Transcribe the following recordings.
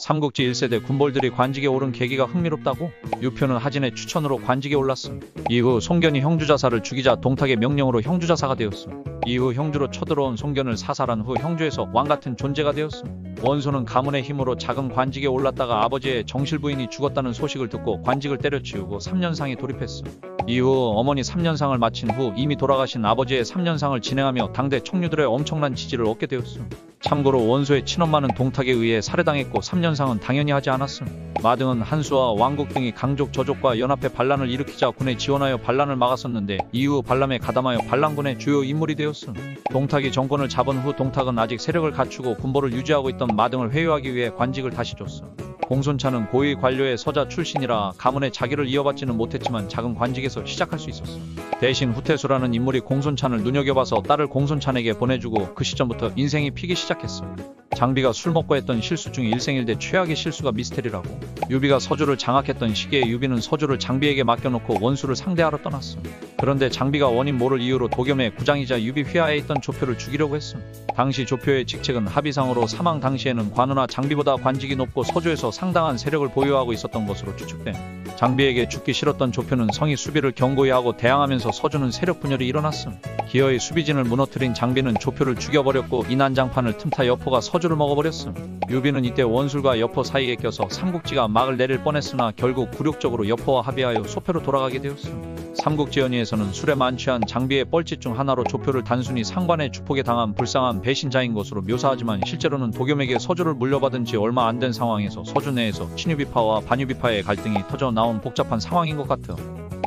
삼국지 1세대 군벌들이 관직에 오른 계기가 흥미롭다고? 유표는 하진의 추천으로 관직에 올랐음. 이후 송견이 형주자사를 죽이자 동탁의 명령으로 형주자사가 되었음. 이후 형주로 쳐들어온 송견을 사살한 후 형주에서 왕같은 존재가 되었음. 원소는 가문의 힘으로 작은 관직에 올랐다가 아버지의 정실부인이 죽었다는 소식을 듣고 관직을 때려치우고 3년상에 돌입했음. 이후 어머니 3년상을 마친 후 이미 돌아가신 아버지의 3년상을 진행하며 당대 총류들의 엄청난 지지를 얻게 되었음. 참고로 원소의 친엄마는 동탁에 의해 살해당했고 3년상은 당연히 하지 않았음. 마등은 한수와 왕국 등이 강족 저족과 연합해 반란을 일으키자 군에 지원하여 반란을 막았었는데 이후 반란에 가담하여 반란군의 주요 인물이 되었음. 동탁이 정권을 잡은 후 동탁은 아직 세력을 갖추고 군벌을 유지하고 있던 마등을 회유하기 위해 관직을 다시 줬음. 공손차는 고위 관료의 서자 출신이라 가문의 자기를 이어받지는 못했지만 작은 관직에서 시작할 수 있었음. 대신 후태수라는 인물이 공손찬을 눈여겨봐서 딸을 공손찬에게 보내주고 그 시점부터 인생이 피기 시작했음. 장비가 술 먹고 했던 실수 중 일생일대 최악의 실수가 미스테리라고. 유비가 서주를 장악했던 시기에 유비는 서주를 장비에게 맡겨놓고 원수를 상대하러 떠났음. 그런데 장비가 원인 모를 이유로 도겸의 구장이자 유비 휘하에 있던 조표를 죽이려고 했음. 당시 조표의 직책은 합의상으로 사망 당시에는 관우나 장비보다 관직이 높고 서주에서 상당한 세력을 보유하고 있었던 것으로 추측됨. 장비에게 죽기 싫었던 조표는 성이 수비를 견고히 하고 대항하면서 서주는 세력 분열이 일어났음. 기어이 수비진을 무너뜨린 장비는 조표를 죽여버렸고 이 난장판을 틈타 여포가 서주를 먹어버렸음. 유비는 이때 원술과 여포 사이에 껴서 삼국지가 막을 내릴 뻔했으나 결국 굴욕적으로 여포와 합의하여 소패로 돌아가게 되었음. 삼국지 연의에서는 술에 만취한 장비의 뻘짓 중 하나로 조표를 단순히 상관의 축복에 당한 불쌍한 배신자인 것으로 묘사하지만 실제로는 도겸에게 서주를 물려받은 지 얼마 안 된 상황에서 서주 내에서 친유비파와 반유비파의 갈등이 터져 나온 복잡한 상황인 것 같음.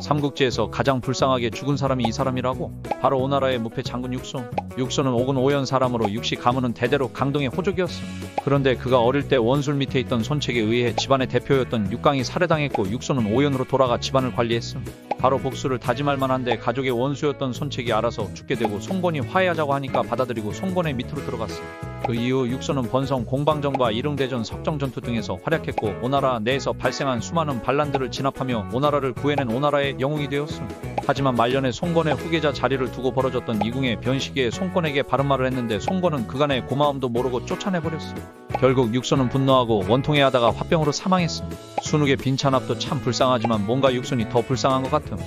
삼국지에서 가장 불쌍하게 죽은 사람이 이 사람이라고? 바로 오나라의 무패 장군 육소. 육소는 옥은 오연 사람으로 육시 가문은 대대로 강동의 호족이었음. 그런데 그가 어릴 때 원술 밑에 있던 손책에 의해 집안의 대표였던 육강이 살해당했고 육소는 오연으로 돌아가 집안을 관리했음. 바로 복수를 다짐할 만한데 가족의 원수였던 손책이 알아서 죽게 되고 송건이 화해하자고 하니까 받아들이고 송건의 밑으로 들어갔음. 그 이후 육소는 번성 공방전과 일흥대전 석정전투 등에서 활약했고 오나라 내에서 발생한 수많은 반란들을 진압하며 오나라를 구해낸 오나라의 영웅이 되었음. 하지만 말년에 송건의 후계자 자리를 두고 벌어졌던 이궁의 변시기에 송건에게 바른말을 했는데 송건은 그간의 고마움도 모르고 쫓아내버렸음. 결국 육소는 분노하고 원통해하다가 화병으로 사망했음. 순욱의 빈찬압도 참 불쌍하지만 뭔가 육손이 더 불쌍한 것 같음.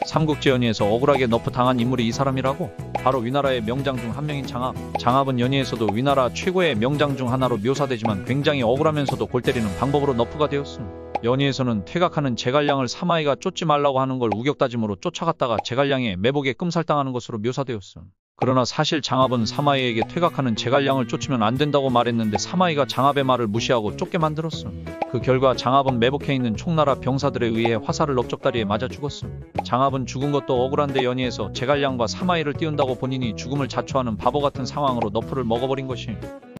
삼국지 연의에서 억울하게 너프 당한 인물이 이 사람이라고? 바로 위나라의 명장 중 한 명인 장압. 장압은 연의에서도 위나라 최고의 명장 중 하나로 묘사되지만 굉장히 억울하면서도 골 때리는 방법으로 너프가 되었음. 연의에서는 퇴각하는 제갈량을 사마이가 쫓지 말라고 하는 걸 우격다짐으로 쫓아갔다가 제갈량의 매복에 끔살당하는 것으로 묘사되었음. 그러나 사실 장압은 사마이에게 퇴각하는 제갈량을 쫓으면 안 된다고 말했는데 사마이가 장압의 말을 무시하고 쫓게 만들었음. 그 결과 장압은 매복해 있는 총나라 병사들에 의해 화살을 넓적다리에 맞아 죽었음. 장압은 죽은 것도 억울한데 연의에서 제갈량과 사마이를 띄운다고 본인이 죽음을 자초하는 바보 같은 상황으로 너프를 먹어버린 것이